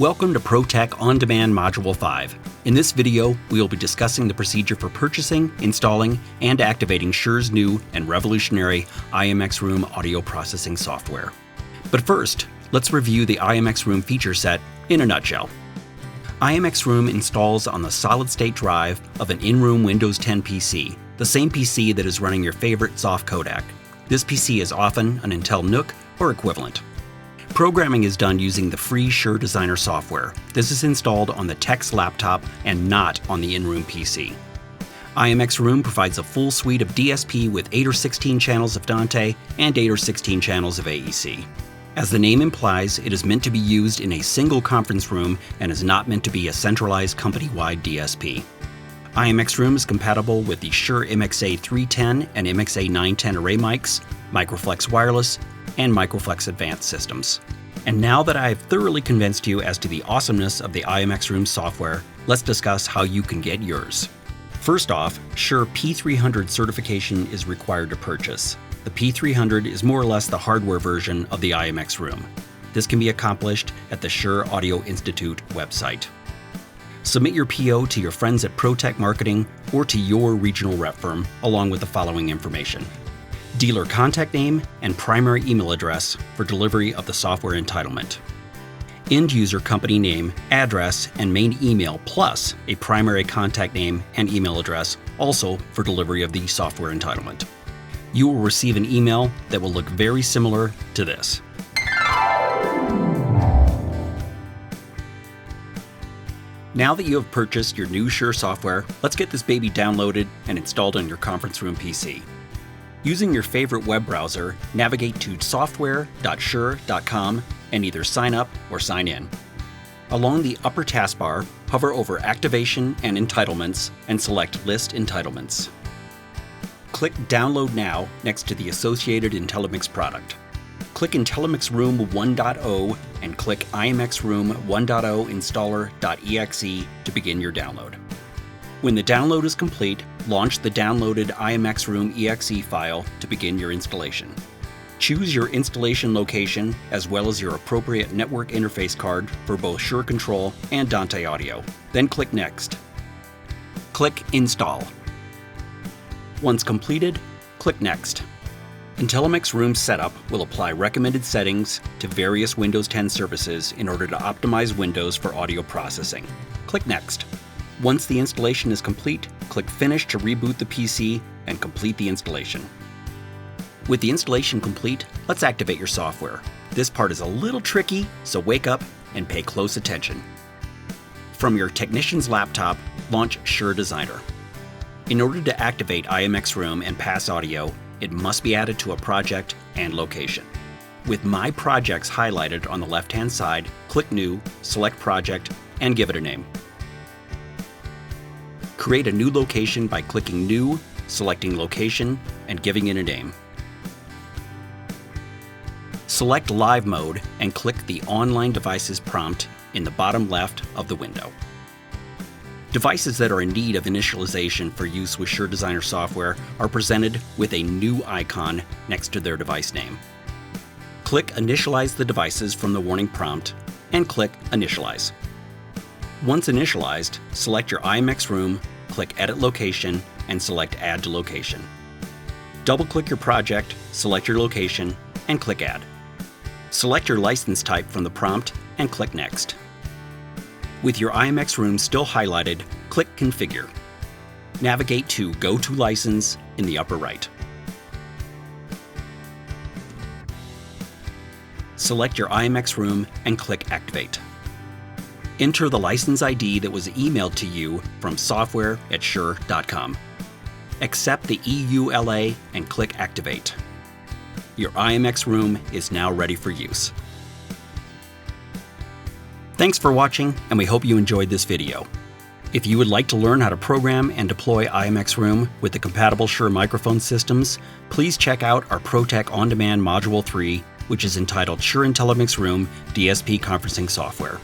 Welcome to ProTech On Demand Module 5. In this video, we will be discussing the procedure for purchasing, installing, and activating Shure's new and revolutionary Intellimix-Room audio processing software. But first, let's review the Intellimix-Room feature set in a nutshell. Intellimix-Room installs on the solid-state drive of an in-room Windows 10 PC, the same PC that is running your favorite soft codec. This PC is often an Intel NUC or equivalent. Programming is done using the free Shure Designer software. This is installed on the tech's laptop and not on the in-room PC. Intellimix-Room provides a full suite of DSP with 8 or 16 channels of Dante and 8 or 16 channels of AEC. As the name implies, it is meant to be used in a single conference room and is not meant to be a centralized company-wide DSP. Intellimix-Room is compatible with the Shure MXA310 and MXA910 array mics, Microflex Wireless, and Microflex Advanced systems. And now that I have thoroughly convinced you as to the awesomeness of the Intellimix-Room software, let's discuss how you can get yours. First off, Shure P300 certification is required to purchase. The P300 is more or less the hardware version of the Intellimix-Room. This can be accomplished at the Shure Audio Institute website. Submit your PO to your friends at ProTech Marketing or to your regional rep firm, along with the following information: dealer contact name and primary email address for delivery of the software entitlement, end user company name, address, and main email, plus a primary contact name and email address also for delivery of the software entitlement. You will receive an email that will look very similar to this. Now that you have purchased your new Shure software, let's get this baby downloaded and installed on your conference room PC. Using your favorite web browser, navigate to software.shure.com and either sign up or sign in. Along the upper taskbar, hover over Activation and Entitlements and select List Entitlements. Click Download Now next to the associated Intellimix product. Click Intellimix-Room 1.0 and click Intellimix-Room 1.0 installer.exe to begin your download. When the download is complete, launch the downloaded Intellimix-Room exe file to begin your installation. Choose your installation location as well as your appropriate network interface card for both Shure Control and Dante Audio. Then click Next. Click Install. Once completed, click Next. Intellimix-Room Setup will apply recommended settings to various Windows 10 services in order to optimize Windows for audio processing. Click Next. Once the installation is complete, click Finish to reboot the PC and complete the installation. With the installation complete, let's activate your software. This part is a little tricky, so wake up and pay close attention. From your technician's laptop, launch Shure Designer. In order to activate Intellimix-Room and pass audio, it must be added to a project and location. With My Projects highlighted on the left-hand side, click New, select Project, and give it a name. Create a new location by clicking New, selecting Location, and giving it a name. Select Live Mode and click the Online Devices prompt in the bottom left of the window. Devices that are in need of initialization for use with Shure Designer software are presented with a new icon next to their device name. Click Initialize the devices from the warning prompt and click Initialize. Once initialized, select your Intellimix-Room, click Edit Location, and select Add to Location. Double-click your project, select your location, and click Add. Select your license type from the prompt and click Next. With your Intellimix-Room still highlighted, click Configure. Navigate to Go to License in the upper right. Select your Intellimix-Room and click Activate. Enter the license ID that was emailed to you from software@shure.com. Accept the EULA and click Activate. Your Intellimix-Room is now ready for use. Thanks for watching, and we hope you enjoyed this video. If you would like to learn how to program and deploy Intellimix-Room with the compatible Shure microphone systems, please check out our ProTech On Demand Module 3, which is entitled Shure Intellimix-Room DSP Conferencing Software.